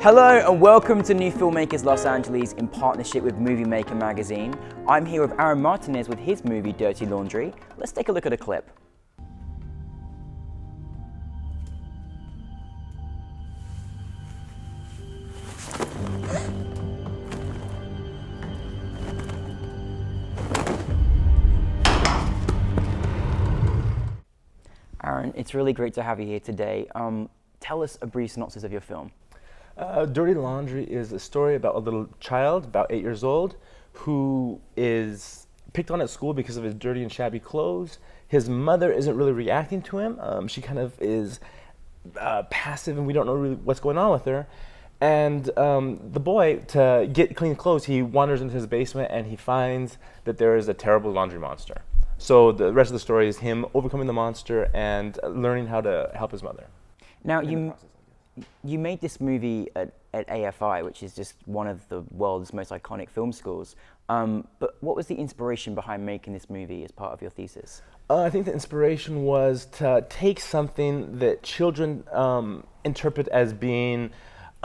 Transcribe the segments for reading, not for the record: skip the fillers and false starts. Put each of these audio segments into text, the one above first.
Hello and welcome to New Filmmakers Los Angeles in partnership with Moviemaker magazine. I'm here with Aaron Martinez with his movie Dirty Laundry. Let's take a look at a clip. Aaron, it's really great to have you here today. Tell us a brief synopsis of your film. Dirty Laundry is a story about a little child, about 8 years old, who is picked on at school because of his dirty and shabby clothes. His mother isn't really reacting to him. She kind of is passive, and we don't know really what's going on with her. And the boy, to get clean clothes, he wanders into his basement and he finds that there is a terrible laundry monster. So the rest of the story is him overcoming the monster and learning how to help his mother. Now, you made this movie at AFI, which is just one of the world's most iconic film schools. But what was the inspiration behind making this movie as part of your thesis? I think the inspiration was to take something that children interpret as being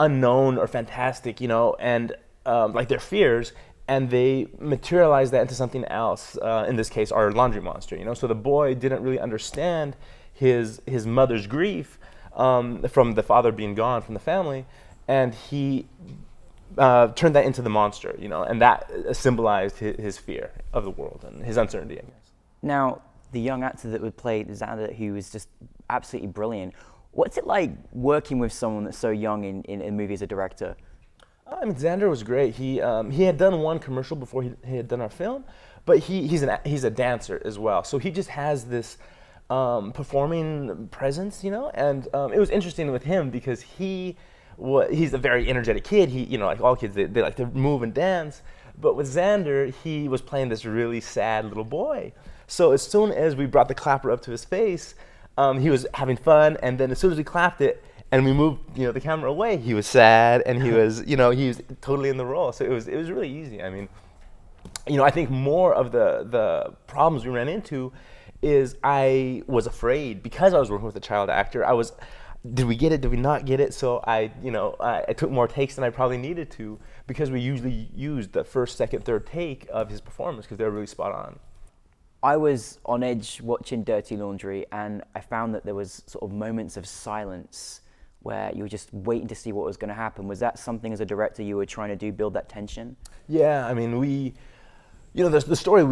unknown or fantastic, and like their fears, and they materialize that into something else. In this case, our laundry monster. So the boy didn't really understand his mother's grief from the father being gone from the family, and he turned that into the monster, and that symbolized his fear of the world and his uncertainty, I guess. Now, the young actor that would play Xander, who was just absolutely brilliant, what's it like working with someone that's so young in a movie as a director? Xander was great. He had done one commercial before he had done our film, but he's a dancer as well. So he just has this performing presence, and it was interesting with him because he's a very energetic kid. He, like all kids, they like to move and dance. But with Xander, he was playing this really sad little boy. So as soon as we brought the clapper up to his face, he was having fun, and then as soon as we clapped it and we moved, the camera away, he was sad, and he was, he was totally in the role. So it was really easy. I think more of the problems we ran into is I was afraid because I was working with a child actor. Did we get it? Did we not get it? So I took more takes than I probably needed to because we usually used the first, second, third take of his performance because they were really spot on. I was on edge watching Dirty Laundry, and I found that there was sort of moments of silence where you were just waiting to see what was going to happen. Was that something as a director you were trying to do, build that tension? Yeah, the story,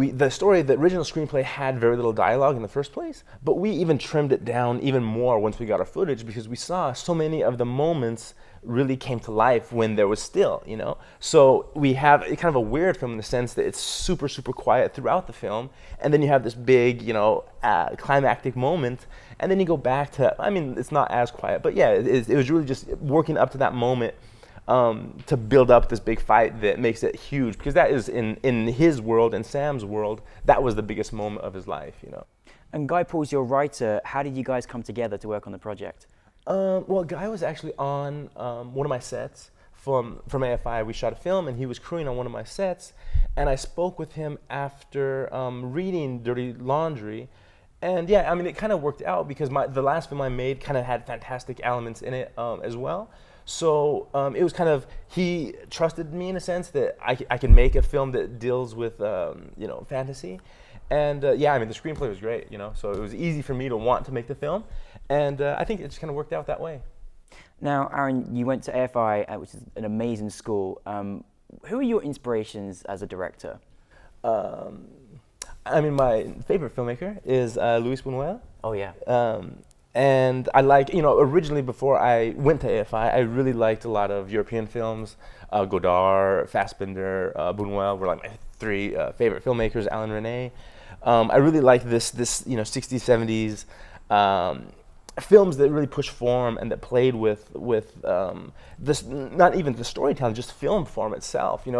the original screenplay had very little dialogue in the first place, but we even trimmed it down even more once we got our footage because we saw so many of the moments really came to life when there was still, So we have kind of a weird film in the sense that it's super, super quiet throughout the film, and then you have this big, climactic moment, and then you go back to, it's not as quiet, but yeah, it was really just working up to that moment to build up this big fight that makes it huge, because that is in his world, in Sam's world, that was the biggest moment of his life, And Guy Paul's your writer. How did you guys come together to work on the project? Well, Guy was actually on one of my sets from AFI. We shot a film, and he was crewing on one of my sets, and I spoke with him after reading Dirty Laundry, and yeah, it kind of worked out because the last film I made kind of had fantastic elements in it as well. So it was kind of, he trusted me in a sense that I can make a film that deals with, fantasy. And the screenplay was great, so it was easy for me to want to make the film. And I think it just kind of worked out that way. Now, Aaron, you went to AFI, which is an amazing school. Who are your inspirations as a director? My favorite filmmaker is Luis Buñuel. Oh, yeah. And I like, originally before I went to AFI, I really liked a lot of European films. Godard, Fassbinder, Buñuel were like my three favorite filmmakers, Alain Resnais. I really liked this 60s, 70s films that really pushed form and that played with this, not even the storytelling, just film form itself. A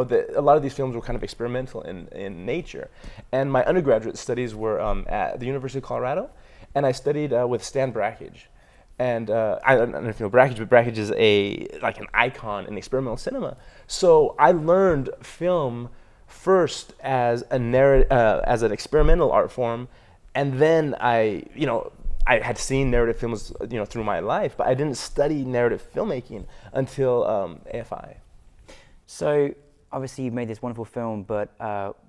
lot of these films were kind of experimental in nature. And my undergraduate studies were at the University of Colorado, and I studied with Stan Brakhage. And I don't know if you know Brakhage, but Brakhage is an icon in experimental cinema. So I learned film first as an experimental art form, and then I I had seen narrative films, through my life, but I didn't study narrative filmmaking until AFI. So obviously you've made this wonderful film, but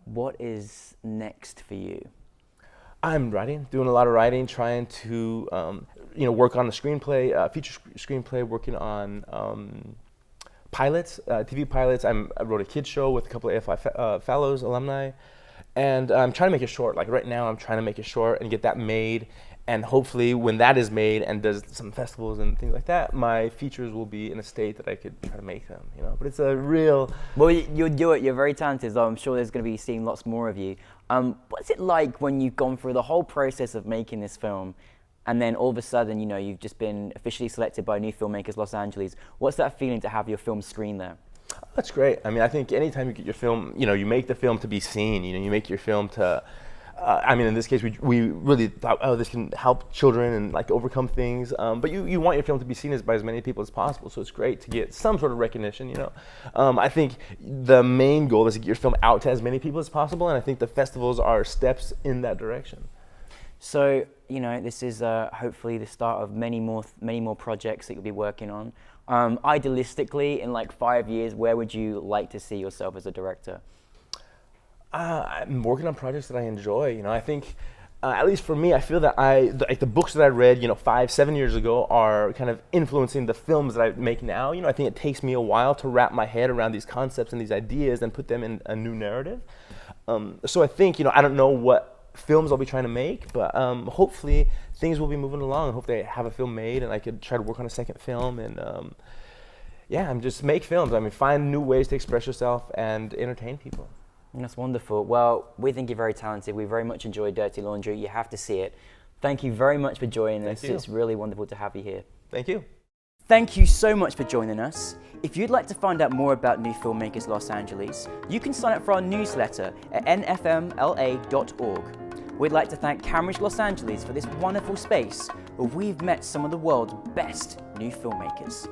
what is next for you? I'm doing a lot of writing, trying to work on a screenplay, feature screenplay, working on pilots, TV pilots. I wrote a kids show with a couple of AFI fellows, alumni, and I'm trying to make it short. Like right now, I'm trying to make it short and get that made. And hopefully, when that is made and does some festivals and things like that, my features will be in a state that I could try to make them. But it's a real. Well, you'll do it. You're very talented, so I'm sure there's going to be seeing lots more of you. What's it like when you've gone through the whole process of making this film, and then all of a sudden, you've just been officially selected by New Filmmakers Los Angeles? What's that feeling to have your film screened there? That's great. I mean, I think anytime you get your film, you make the film to be seen. You make your film to. In this case, we really thought, oh, this can help children and like overcome things. But you want your film to be seen by as many people as possible. So it's great to get some sort of recognition. I think the main goal is to get your film out to as many people as possible, and I think the festivals are steps in that direction. So this is hopefully the start of many more projects that you'll be working on. Idealistically, in like 5 years, where would you like to see yourself as a director? I'm working on projects that I enjoy. I think, at least for me, I feel that the books that I read, 5-7 years ago are kind of influencing the films that I make now. I think it takes me a while to wrap my head around these concepts and these ideas and put them in a new narrative. So I think, I don't know what films I'll be trying to make, but hopefully things will be moving along. I hope they have a film made and I could try to work on a second film and, just make films. Find new ways to express yourself and entertain people. That's wonderful. Well, we think you're very talented. We very much enjoyed Dirty Laundry. You have to see it. Thank you very much for joining us. It's really wonderful to have you here. Thank you. Thank you so much for joining us. If you'd like to find out more about New Filmmakers Los Angeles, you can sign up for our newsletter at nfmla.org. We'd like to thank Cameras Los Angeles for this wonderful space where we've met some of the world's best new filmmakers.